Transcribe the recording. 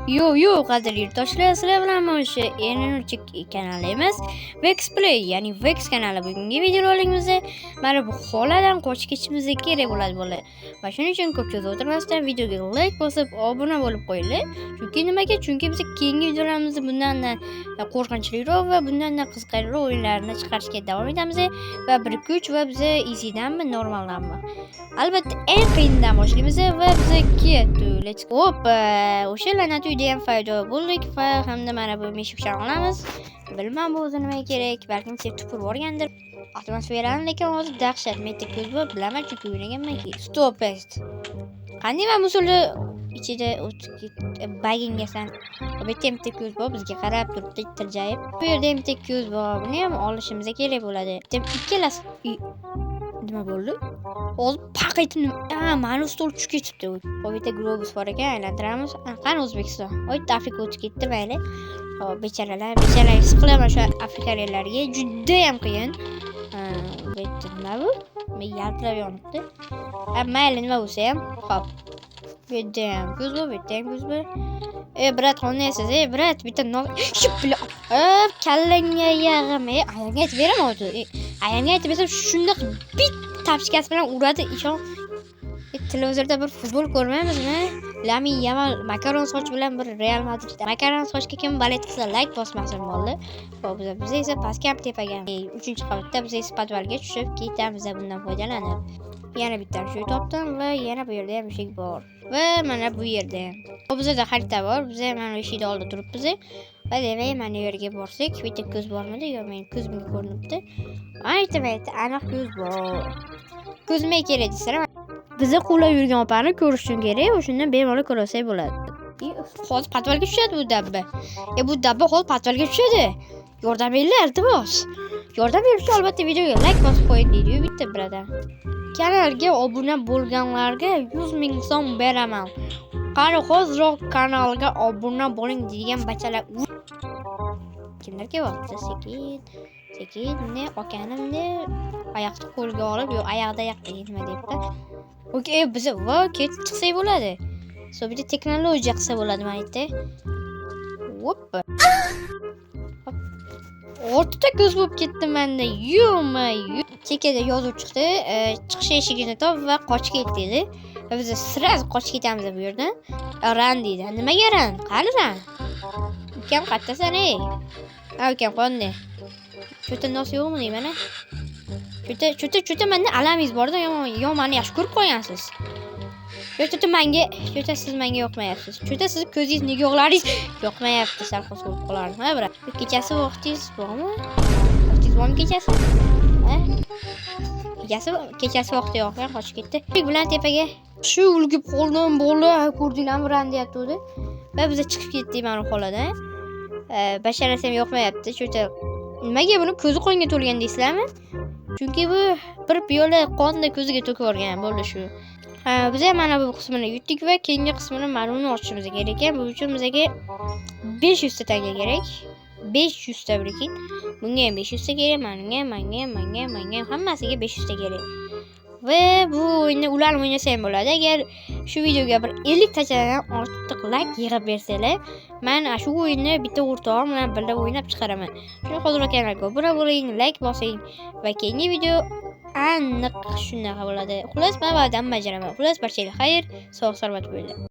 Yo qadrli yurtdoshlar, sizlar bilan mana shu Energy kanali emas, Vex Play, ya'ni Vex kanali. Bugungi videorolikimizda mana bu holadan qochib ketishimiz kerak bo'ladi. Va shuning uchun ko'p so'z o'tirmasdan videoga like bosib, obuna bo'lib qo'yinglar. Chunki nimaga? Chunki biz keyingi videolarimizda bundan qo'rqinchliroq va bundan qiziqarliroq o'yinlarni chiqarishga davom etamiz va bir kuch va biz easydanmi, normaldanmi? Albatta eng qiyindan boshlaymiz va bizga let's go. O'sha la'nat uyda ham foyda bo'ldik va hamda mana bu meshikcha olamiz. Bilmam bu o'zi nimaga kerak, balkim tupur borgandir. Atmosferani lekin hozir dahshat. Men ko'z bo'lib bilaman chunki o'ynaganman-ki. Stop est. Qanday men usulni ichida bagingasan. Bu yerda ham ko'z bor, bizga qarab turibdi, tirjayib. Bu yerda ham ko'z bor. Buni ham olishimiz kerak bo'ladi. Ikkalasi nima bo'ldi? Hozir paq etib, mana stol tushib ketibdi. Bu yerda globus bor ekan, aylantiramiz. Qani O'zbekiston. Voy, Afrika o'tib ketdi mayli. Hop, bechoralar siqilaman shu afrikaliklarga. Juda ham qiyin. Bu yerda nima bu? Men yaltirab yonibdi. Mayli nima bo'lsa ham, hop. Bu yerda ham ko'z bor, bu yerda ham ko'z bor. Brat, qonaysiz, brat, bitta ship bilan kallangga yag'im. Ayamga aytib beraman o'zi. Ayamga aytib bersam shunda bit tapchikasi bilan uradi. Ishon. Televizorda bir futbol ko'rmaymizmi? Lamin Yamal makaron soch bilan bir Real Madridda. Makaron sochga kim balet qilsa like bosmasin bo'ldi. Hop, biz esa pastga tepaga 3-qavatda biz esa podvalga tushib ketamiz bundan foydalanib. Yana bitta shu topdim va yana bu yerda ham eshik bor. Va mana bu yerda ham. Bizda xarita bor. Biz mana eshikning oldida turibmiz. Va demak mana yerga borsak, bitta ko'z bormidi? Yo'q, men ko'zimga ko'rinibdi. Aytmaydi, aniq ko'z bor. Ko'zimga kerak desam, bizni quvlab yurgan opani ko'rish uchun kerak, o'shundan bemalol ko'rsak bo'ladi. Hozir podvalga tushadi bu dabba. Bu dabba hozir podvalga tushadi. Yordam beringlar, iltimos. Yordam berishga albatta videoga like bosib qo'ying deydi bitta birodar. Kanalga obuna bo'lganlarga 100 ming so'm beraman. Qani hoziroq kanalga obuna bo'ling degan bachalar. Kimlar kelyapti? Sekin, ne okanimni oyoqni qo'lga olib, yo'q oyoqda nima deyapti? Okey, biz va ketib chiqsak bo'ladi. Bitta texnologiya qilsa bo'ladi mana yerda. Hoppa. O'rtada ko'z bo'lib ketdi menda. Chekada yozuv chiqdi. Chiqish eshigini top va qochib ket dedi. Va biz sraz qochib ketamiz bu yerdan. Ran deydi. Nimaga ran? Qani ran? Ukam qattasan ey. Ukam qonde. Cho'ta nos yo'qmi deyman-a? Cho'ta menda alamingiz borda, yo meni yaxshi ko'rib qo'ygansiz. Cho'ta siz menga yoqmayapsiz. Cho'ta siz ko'zingiz nigohlaringiz yoqmayapti, sarxos bo'lib qolardim. Ha, brat. Kechasi vaqtingiz bormi? Vaqtingiz bormi kechasi? Ha? Kechasi vaqti yo'qlar, qochib ketdi. Bilan tepaga shu ulgib qoldim, bola ko'rdinglarmi ran deyapti. Va biz chiqib ketdik mana bu xoladan. Basharasam yoqmayapti. Cho'ta nimaga buni ko'zi qonga to'lgan deysizlarmi? Chunki bu bir piyola qonni ko'ziga to'kib yuborgan bo'ldi shu. Biz ham mana bu qismini yutdik va keyingi qismini mana uni ochishimiz kerak ekan. Bu uchun bizga 500 ta tanga kerak. 500 ta birkin. Bunga ham 500 ta kerak, menga hammasiga 500 ta kerak. Va bu o'yinni ularni o'ynasa ham bo'ladi. Agar shu videoga bir 50 tachadan ortiq like yig'ib bersanglar, men shu o'yinni bitta o'rtog'im bilan birga o'ynab chiqaraman. Shuni hozirroq kanalga obuna bo'ling, like bosing va keyingi video aniq shunaqa bo'ladi. Xullas, men va'dam bajaraman. Xullas, barchaga xayr, sog' salomat bo'linglar.